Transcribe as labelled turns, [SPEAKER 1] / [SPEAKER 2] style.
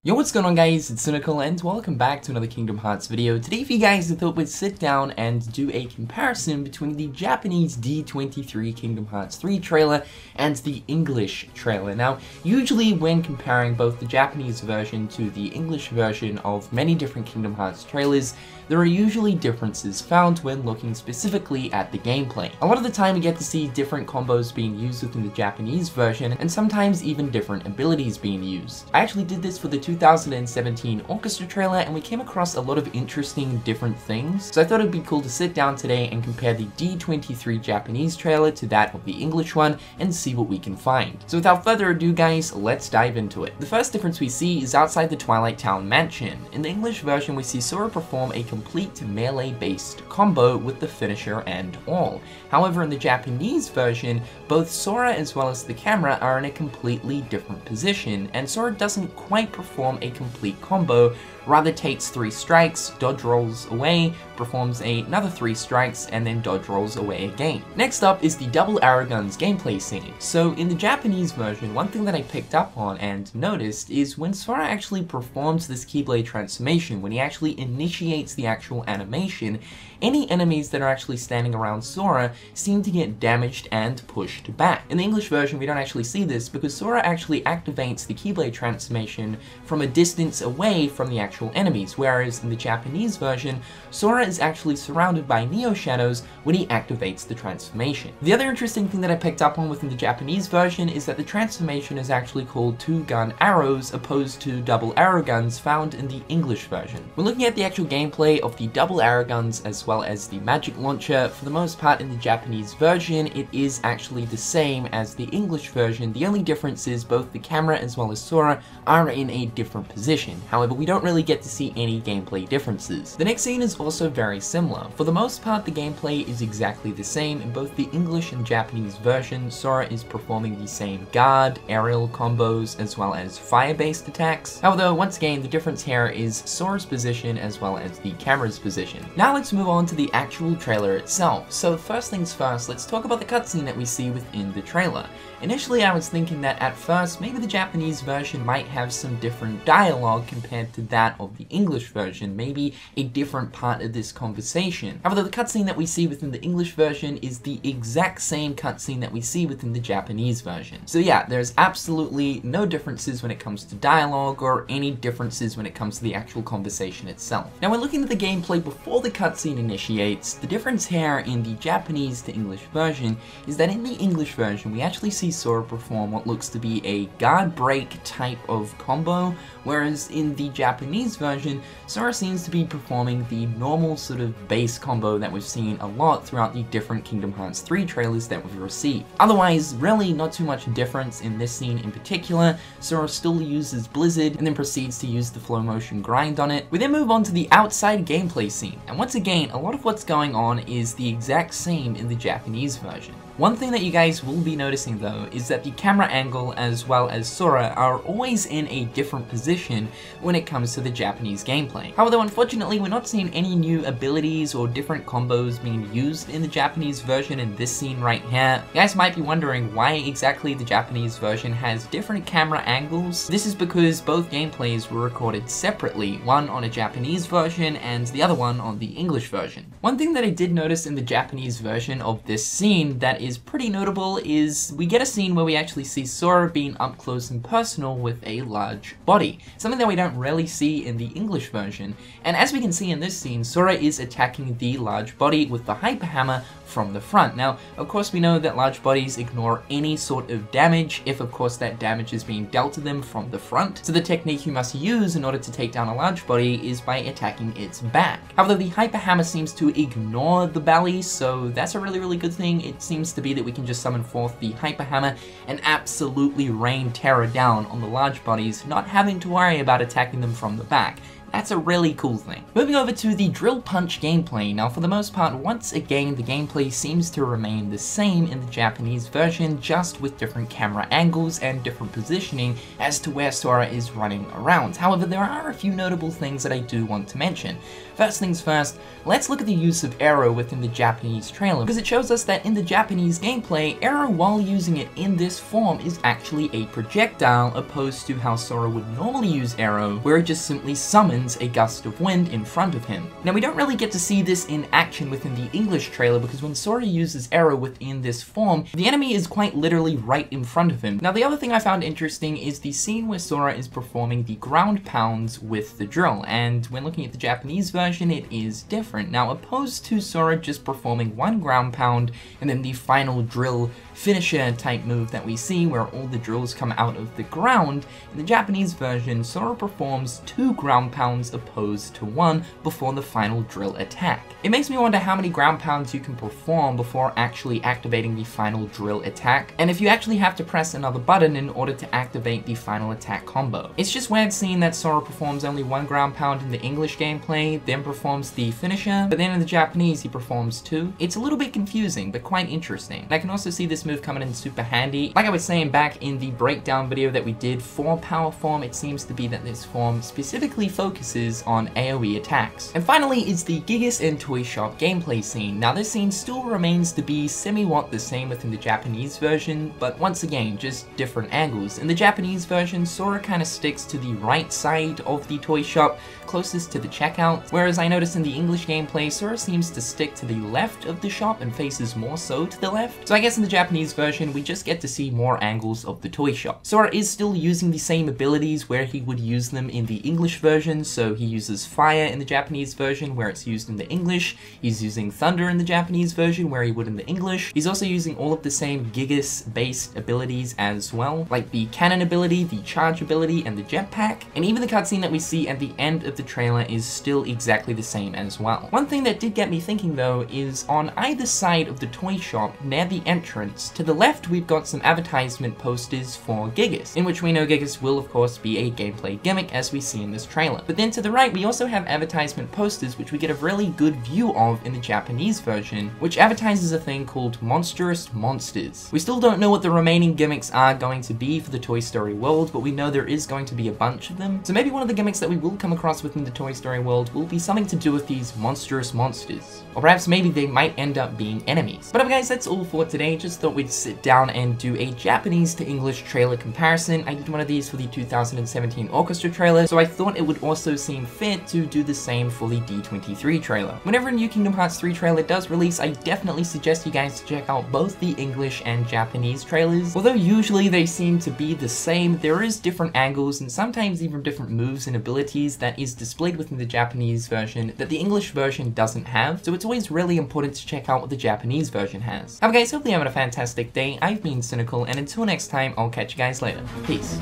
[SPEAKER 1] Yo, what's going on guys, it's Cynical and welcome back to another Kingdom Hearts video. Today for you guys I thought we'd sit down and do a comparison between the Japanese D23 Kingdom Hearts 3 trailer and the English trailer. Now, usually when comparing both the Japanese version to the English version of many different Kingdom Hearts trailers, there are usually differences found when looking specifically at the gameplay. A lot of the time we get to see different combos being used within the Japanese version and sometimes even different abilities being used. I actually did this for the 2017 Orchestra trailer and we came across a lot of interesting different things, so I thought it'd be cool to sit down today and compare the D23 Japanese trailer to that of the English one and see what we can find. So without further ado guys, let's dive into it. The first difference we see is outside the Twilight Town mansion. In the English version we see Sora perform a complete melee based combo with the finisher and all. However, in the Japanese version, both Sora as well as the camera are in a completely different position, and Sora doesn't quite perform a complete combo, rather takes 3 strikes, dodge rolls away, performs another 3 strikes, and then dodge rolls away again. Next up is the double arrow guns gameplay scene. So in the Japanese version, one thing that I picked up on and noticed is when Sora actually performs this Keyblade transformation, when he actually initiates the actual animation, any enemies that are actually standing around Sora seem to get damaged and pushed back. In the English version, we don't actually see this because Sora actually activates the Keyblade transformation from a distance away from the actual enemies, whereas in the Japanese version, Sora is actually surrounded by Neo Shadows when he activates the transformation. The other interesting thing that I picked up on within the Japanese version is that the transformation is actually called 2-gun arrows opposed to double arrow guns found in the English version. When looking at the actual gameplay of the double arrow guns as well as the magic launcher, for the most part in the Japanese version it is actually the same as the English version. The only difference is both the camera as well as Sora are in a different position. However, we don't really get to see any gameplay differences. The next scene is also very similar. For the most part, the gameplay is exactly the same. In both the English and Japanese version, Sora is performing the same guard, aerial combos, as well as fire-based attacks. However, once again, the difference here is Sora's position as well as the camera's position. Now let's move on to the actual trailer itself. So first things first, let's talk about the cutscene that we see within the trailer. Initially, I was thinking that at first, maybe the Japanese version might have some different dialogue compared to that of the English version, maybe a different part of this conversation. However, the cutscene that we see within the English version is the exact same cutscene that we see within the Japanese version. So yeah, there's absolutely no differences when it comes to dialogue or any differences when it comes to the actual conversation itself. Now, when looking at the gameplay before the cutscene initiates, the difference here in the Japanese to English version is that in the English version, we actually see Sora perform what looks to be a guard break type of combo, whereas in the Japanese version, Sora seems to be performing the normal sort of base combo that we've seen a lot throughout the different Kingdom Hearts 3 trailers that we've received. Otherwise, really not too much difference in this scene in particular. Sora still uses Blizzard and then proceeds to use the flow motion grind on it. We then move on to the outside gameplay scene, and once again, a lot of what's going on is the exact same in the Japanese version. One thing that you guys will be noticing though is that the camera angle as well as Sora are always in a different position when it comes to the Japanese gameplay. However, unfortunately, we're not seeing any new abilities or different combos being used in the Japanese version in this scene right here. You guys might be wondering why exactly the Japanese version has different camera angles. This is because both gameplays were recorded separately, one on a Japanese version and the other one on the English version. One thing that I did notice in the Japanese version of this scene that is pretty notable is we get a scene where we actually see Sora being up close and personal with a large body, something that we don't really see in the English version. And as we can see in this scene, Sora is attacking the large body with the Hyper Hammer from the front. Now, of course, we know that large bodies ignore any sort of damage if, of course, that damage is being dealt to them from the front. So the technique you must use in order to take down a large body is by attacking its back. However, the Hyper Hammer seems to ignore the belly, so that's a really good thing. It seems to be that we can just summon forth the Hyper Hammer and absolutely rain terror down on the large bodies, not having to worry about attacking them from the back. That's a really cool thing. Moving over to the drill punch gameplay. Now for the most part, once again, the gameplay seems to remain the same in the Japanese version, just with different camera angles and different positioning as to where Sora is running around. However, there are a few notable things that I do want to mention. First things first, let's look at the use of arrow within the Japanese trailer, because it shows us that in the Japanese gameplay, arrow while using it in this form is actually a projectile, opposed to how Sora would normally use arrow, where it just simply summons a gust of wind in front of him. Now we don't really get to see this in action within the English trailer, because when Sora uses arrow within this form, the enemy is quite literally right in front of him. Now the other thing I found interesting is the scene where Sora is performing the ground pounds with the drill, and when looking at the Japanese version, it is different. Now, opposed to Sora just performing one ground pound and then the final drill finisher type move that we see where all the drills come out of the ground, in the Japanese version, Sora performs 2 ground pounds opposed to 1 before the final drill attack. It makes me wonder how many ground pounds you can perform before actually activating the final drill attack, and if you actually have to press another button in order to activate the final attack combo. It's just weird seeing that Sora performs only 1 ground pound in the English gameplay, then performs the finisher, but then in the Japanese he performs 2. It's a little bit confusing, but quite interesting. And I can also see this move coming in super handy. Like I was saying back in the breakdown video that we did for power form, it seems to be that this form specifically focuses on AoE attacks. And finally is the Gigas and Toy Shop gameplay scene. Now this scene still remains to be semi-what the same within the Japanese version, but once again, just different angles. In the Japanese version, Sora kind of sticks to the right side of the toy shop, closest to the checkout, whereas I noticed in the English gameplay, Sora seems to stick to the left of the shop and faces more so to the left. So I guess in the Japanese version, we just get to see more angles of the toy shop. Sora is still using the same abilities where he would use them in the English version, so he uses fire in the Japanese version where it's used in the English, he's using thunder in the Japanese version where he would in the English. He's also using all of the same Gigas-based abilities as well, like the cannon ability, the charge ability, and the jetpack, and even the cutscene that we see at the end of the trailer is still exactly the same as well. One thing that did get me thinking though is on either side of the toy shop near the entrance, to the left we've got some advertisement posters for Gigas, in which we know Gigas will of course be a gameplay gimmick as we see in this trailer. But then to the right we also have advertisement posters which we get a really good view of in the Japanese version, which advertises a thing called Monstrous Monsters. We still don't know what the remaining gimmicks are going to be for the Toy Story world, but we know there is going to be a bunch of them. So maybe one of the gimmicks that we will come across within the Toy Story world will be something to do with these monstrous monsters. Or perhaps maybe they might end up being enemies. But guys, that's all for today. Just thought we'd sit down and do a Japanese to English trailer comparison. I did one of these for the 2017 orchestra trailer, so I thought it would also seem fit to do the same for the D23 trailer. Whenever a new Kingdom Hearts 3 trailer does release, I definitely suggest you guys to check out both the English and Japanese trailers. Although usually they seem to be the same, there is different angles and sometimes even different moves and abilities that is displayed within the Japanese version that the English version doesn't have, so it's always really important to check out what the Japanese version has. However guys, hopefully you're having a fantastic day. I've been Cynical, and until next time, I'll catch you guys later. Peace.